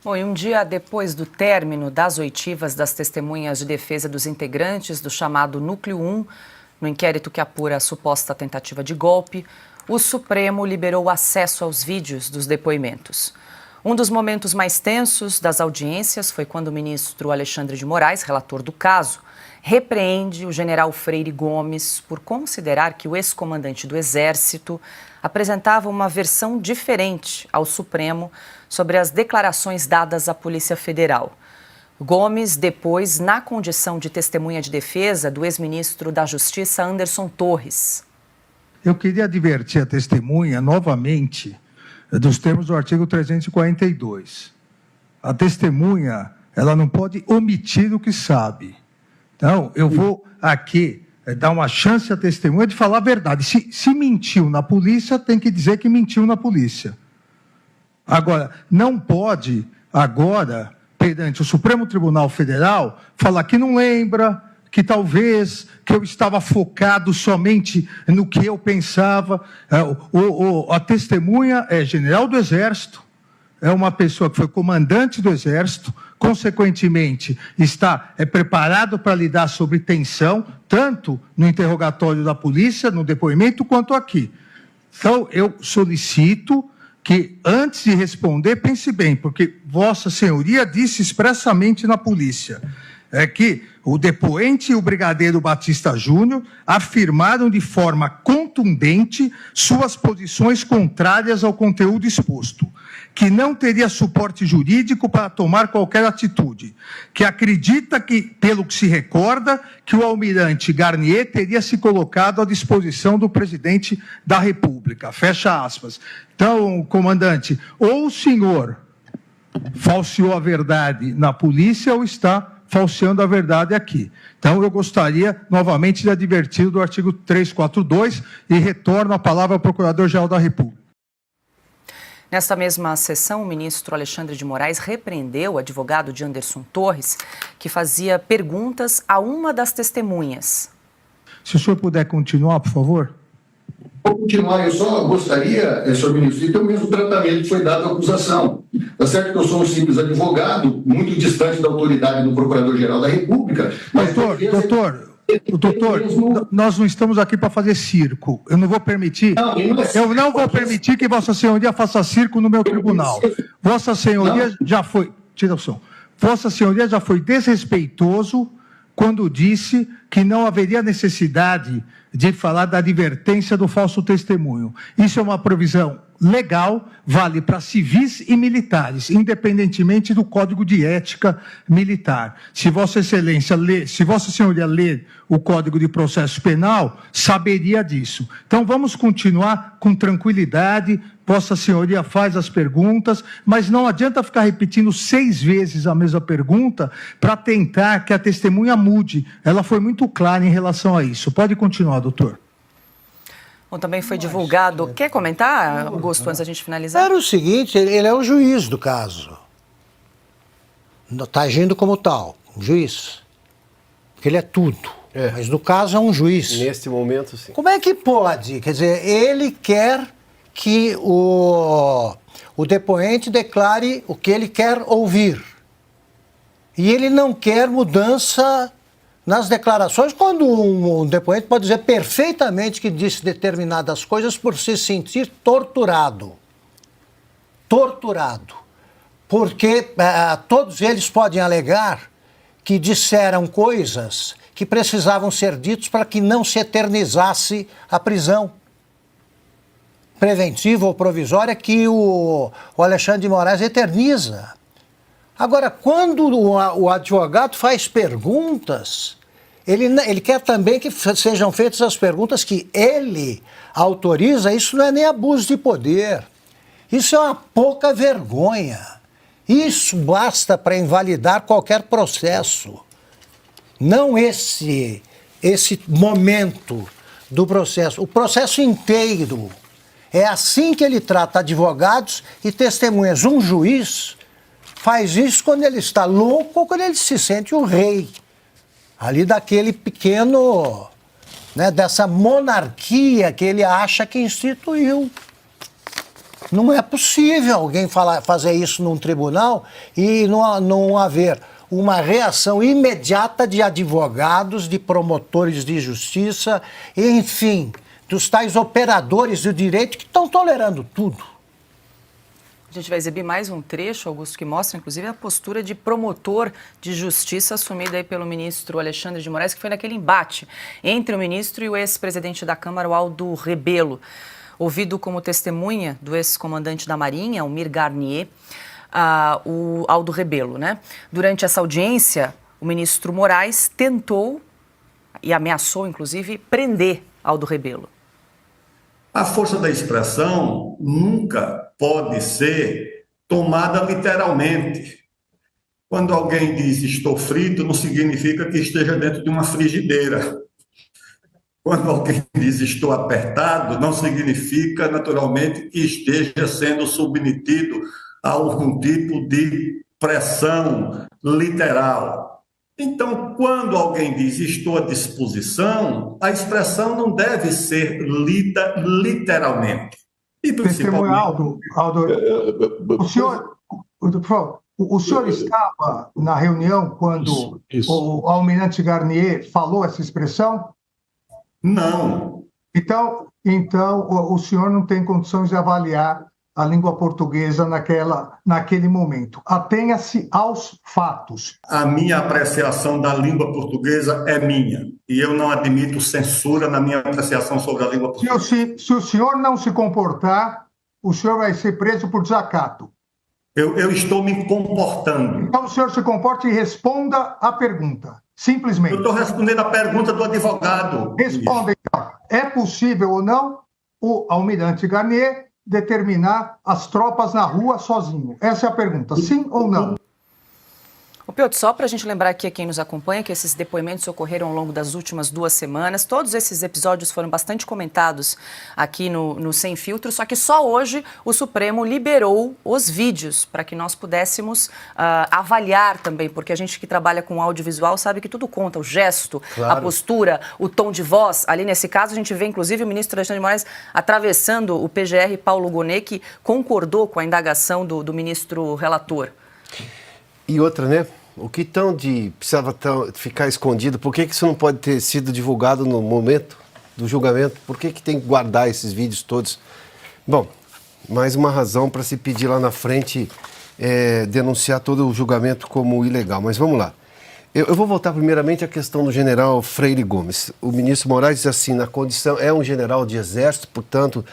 Bom, e um dia depois do término das oitivas das testemunhas de defesa dos integrantes do chamado Núcleo 1, no inquérito que apura a suposta tentativa de golpe, o Supremo liberou acesso aos vídeos dos depoimentos. Um dos momentos mais tensos das audiências foi quando o ministro Alexandre de Moraes, relator do caso, repreende o general Freire Gomes por considerar que o ex-comandante do Exército apresentava uma versão diferente ao Supremo sobre as declarações dadas à Polícia Federal. Gomes, depois, na condição de testemunha de defesa do ex-ministro da Justiça, Anderson Torres. Eu queria advertir a testemunha, novamente, dos termos do artigo 342. A testemunha, ela não pode omitir o que sabe. Então, eu vou aqui dar uma chance à testemunha de falar a verdade. Se mentiu na polícia, tem que dizer que mentiu na polícia. Agora, não pode, agora, perante o Supremo Tribunal Federal, falar que não lembra, que talvez, que eu estava focado somente no que eu pensava. A testemunha é general do Exército, é uma pessoa que foi comandante do Exército, consequentemente, está preparado para lidar sobre tensão, tanto no interrogatório da polícia, no depoimento, quanto aqui. Então, eu solicito que, antes de responder, pense bem, porque Vossa Senhoria disse expressamente na polícia que o depoente e o brigadeiro Batista Júnior afirmaram de forma contundente suas posições contrárias ao conteúdo exposto, que não teria suporte jurídico para tomar qualquer atitude, que acredita que, pelo que se recorda, que o almirante Garnier teria se colocado à disposição do presidente da República. Fecha aspas. Então, comandante, ou o senhor falseou a verdade na polícia ou está falseando a verdade aqui. Então, eu gostaria, novamente, de advertir do artigo 342 e retorno a palavra ao Procurador-Geral da República. Nesta mesma sessão, o ministro Alexandre de Moraes repreendeu o advogado de Anderson Torres, que fazia perguntas a uma das testemunhas. Se o senhor puder continuar, por favor. Vou continuar, eu só gostaria, senhor ministro, de ter o mesmo tratamento que foi dado à acusação. Está certo que eu sou um simples advogado, muito distante da autoridade do Procurador-Geral da República. Mas Doutor, nós não estamos aqui para fazer circo. Eu não vou permitir. Eu não vou permitir que Vossa Senhoria faça circo no meu tribunal. Vossa Senhoria já foi. Tira o som. Vossa Senhoria já foi desrespeitoso quando disse que não haveria necessidade de falar da advertência do falso testemunho. Isso é uma provisão legal, vale para civis e militares, independentemente do Código de Ética Militar. Se Vossa Excelência ler, se Vossa Senhoria ler o Código de Processo Penal, saberia disso. Então vamos continuar com tranquilidade. Vossa Senhoria faz as perguntas, mas não adianta ficar repetindo 6 vezes a mesma pergunta para tentar que a testemunha mude. Ela foi muito clara em relação a isso. Pode continuar, doutor. Bom, também foi divulgado. Quer comentar, Augusto, antes da gente finalizar? Era o seguinte, ele é o juiz do caso. Está agindo como tal, um juiz. Porque ele é tudo. Mas no caso é um juiz. Neste momento, sim. Como é que pode? Quer dizer, ele quer que o depoente declare o que ele quer ouvir. E ele não quer mudança nas declarações, quando um depoente pode dizer perfeitamente que disse determinadas coisas por se sentir torturado. Torturado. Porque todos eles podem alegar que disseram coisas que precisavam ser ditas para que não se eternizasse a prisão preventiva ou provisória que o Alexandre de Moraes eterniza. Agora, quando o advogado faz perguntas, ele quer também que sejam feitas as perguntas que ele autoriza. Isso não é nem abuso de poder. Isso é uma pouca vergonha. Isso basta para invalidar qualquer processo. Não esse momento do processo. O processo inteiro. É assim que ele trata advogados e testemunhas. Um juiz faz isso quando ele está louco ou quando ele se sente o rei. Ali daquele pequeno, né, dessa monarquia que ele acha que instituiu. Não é possível alguém fazer isso num tribunal e não haver uma reação imediata de advogados, de promotores de justiça, enfim, dos tais operadores do direito que estão tolerando tudo. A gente vai exibir mais um trecho, Augusto, que mostra, inclusive, a postura de promotor de justiça assumida aí pelo ministro Alexandre de Moraes, que foi naquele embate entre o ministro e o ex-presidente da Câmara, o Aldo Rebelo. Ouvido como testemunha do ex-comandante da Marinha, Almir Garnier, o Aldo Rebelo, né? Durante essa audiência, o ministro Moraes tentou e ameaçou, inclusive, prender Aldo Rebelo. A força da expressão nunca pode ser tomada literalmente. Quando alguém diz estou frito, não significa que esteja dentro de uma frigideira. Quando alguém diz estou apertado, não significa naturalmente que esteja sendo submetido a algum tipo de pressão literal. Então, quando alguém diz estou à disposição, a expressão não deve ser lida literalmente. E Testemunha, Aldo, o senhor estava na reunião quando o almirante Garnier falou essa expressão? Não. Então, o senhor não tem condições de avaliar a língua portuguesa naquele momento. Atenha-se aos fatos. A minha apreciação da língua portuguesa é minha. E eu não admito censura na minha apreciação sobre a língua portuguesa. Se o senhor não se comportar, o senhor vai ser preso por desacato. Eu estou me comportando. Então o senhor se comporte e responda a pergunta. Simplesmente. Eu estou respondendo a pergunta do advogado. Responda, então. É possível ou não o almirante Garnier determinar as tropas na rua sozinho? Essa é a pergunta. Sim ou não? Ô Piotr, só para a gente lembrar aqui a quem nos acompanha que esses depoimentos ocorreram ao longo das últimas 2 semanas. Todos esses episódios foram bastante comentados aqui no Sem Filtro, só que só hoje o Supremo liberou os vídeos para que nós pudéssemos avaliar também, porque a gente que trabalha com audiovisual sabe que tudo conta, o gesto, claro, a postura, o tom de voz. Ali nesse caso a gente vê inclusive o ministro Alexandre de Moraes atravessando o PGR Paulo Gonet, que concordou com a indagação do ministro relator. E outra, né? O que precisava ficar escondido? Por que isso não pode ter sido divulgado no momento do julgamento? Por que tem que guardar esses vídeos todos? Bom, mais uma razão para se pedir lá na frente denunciar todo o julgamento como ilegal. Mas vamos lá. Eu vou voltar primeiramente à questão do general Freire Gomes. O ministro Moraes diz assim, na condição, é um general de exército, portanto,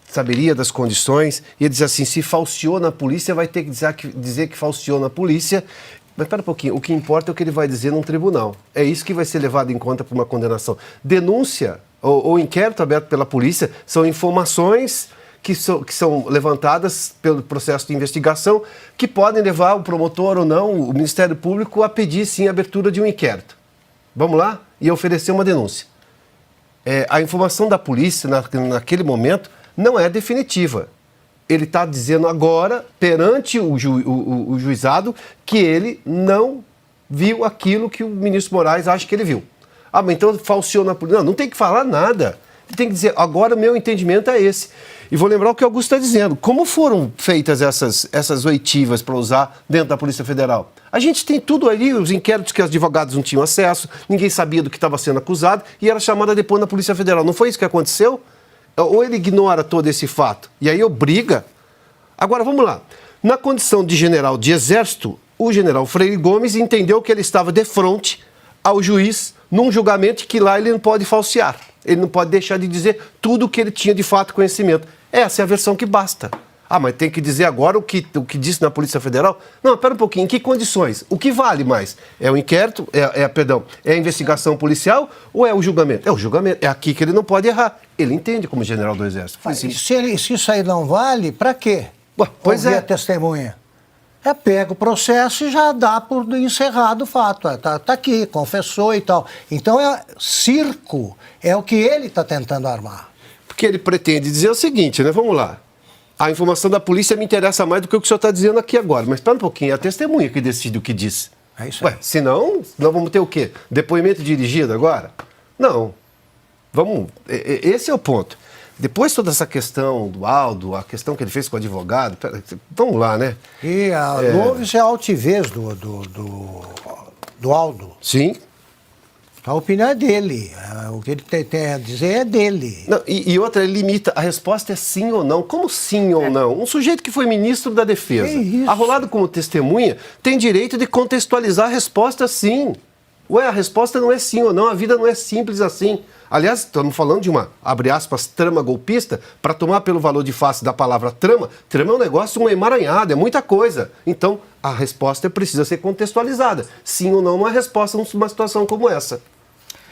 saberia das condições, e ele diz assim, se falseou na polícia, vai ter que dizer que falseou na polícia. Mas espera um pouquinho, o que importa é o que ele vai dizer num tribunal. É isso que vai ser levado em conta para uma condenação. Denúncia ou inquérito aberto pela polícia são informações que são levantadas pelo processo de investigação que podem levar o promotor ou não, o Ministério Público, a pedir sim a abertura de um inquérito. Vamos lá? E oferecer uma denúncia. A informação da polícia naquele momento não é definitiva. Ele está dizendo agora, perante o juizado, que ele não viu aquilo que o ministro Moraes acha que ele viu. Mas então falseou na polícia. Não tem que falar nada. Ele tem que dizer, agora meu entendimento é esse. E vou lembrar o que o Augusto está dizendo. Como foram feitas essas oitivas para usar dentro da Polícia Federal? A gente tem tudo ali, os inquéritos que os advogados não tinham acesso, ninguém sabia do que estava sendo acusado e era chamada depois na Polícia Federal. Não foi isso que aconteceu? Ou ele ignora todo esse fato e aí obriga. Agora, vamos lá. Na condição de general de exército, o general Freire Gomes entendeu que ele estava de frente ao juiz num julgamento que lá ele não pode falsear. Ele não pode deixar de dizer tudo o que ele tinha de fato conhecimento. Essa é a versão que basta. Mas tem que dizer agora o que disse na Polícia Federal? Não, espera um pouquinho. Em que condições? O que vale mais? É o inquérito? É a investigação policial ou é o julgamento? É o julgamento. É aqui que ele não pode errar. Ele entende como general do Exército. Se isso aí não vale, para quê? Pois ouvir a testemunha. Pega o processo e já dá por encerrado o fato. Tá aqui, confessou e tal. Então, circo é o que ele está tentando armar. Porque ele pretende dizer o seguinte, né? Vamos lá. A informação da polícia me interessa mais do que o que o senhor está dizendo aqui agora. Mas espera um pouquinho, é a testemunha que decide o que disse. É isso aí. Senão, nós vamos ter o quê? Depoimento dirigido agora? Não. Esse é o ponto. Depois toda essa questão do Aldo, a questão que ele fez com o advogado, vamos lá, né? E louve-se a altivez do Aldo. Sim. A opinião é dele. O que ele tem a dizer é dele. Não, e outra, ele limita, a resposta é sim ou não. Como sim ou não? Um sujeito que foi ministro da Defesa, arrolado como testemunha, tem direito de contextualizar a resposta sim. Ué, a resposta não é sim ou não, a vida não é simples assim. Aliás, estamos falando de uma, abre aspas, trama golpista, para tomar pelo valor de face da palavra trama, trama é um negócio, um emaranhado, é muita coisa. Então, a resposta precisa ser contextualizada. Sim ou não é resposta numa situação como essa.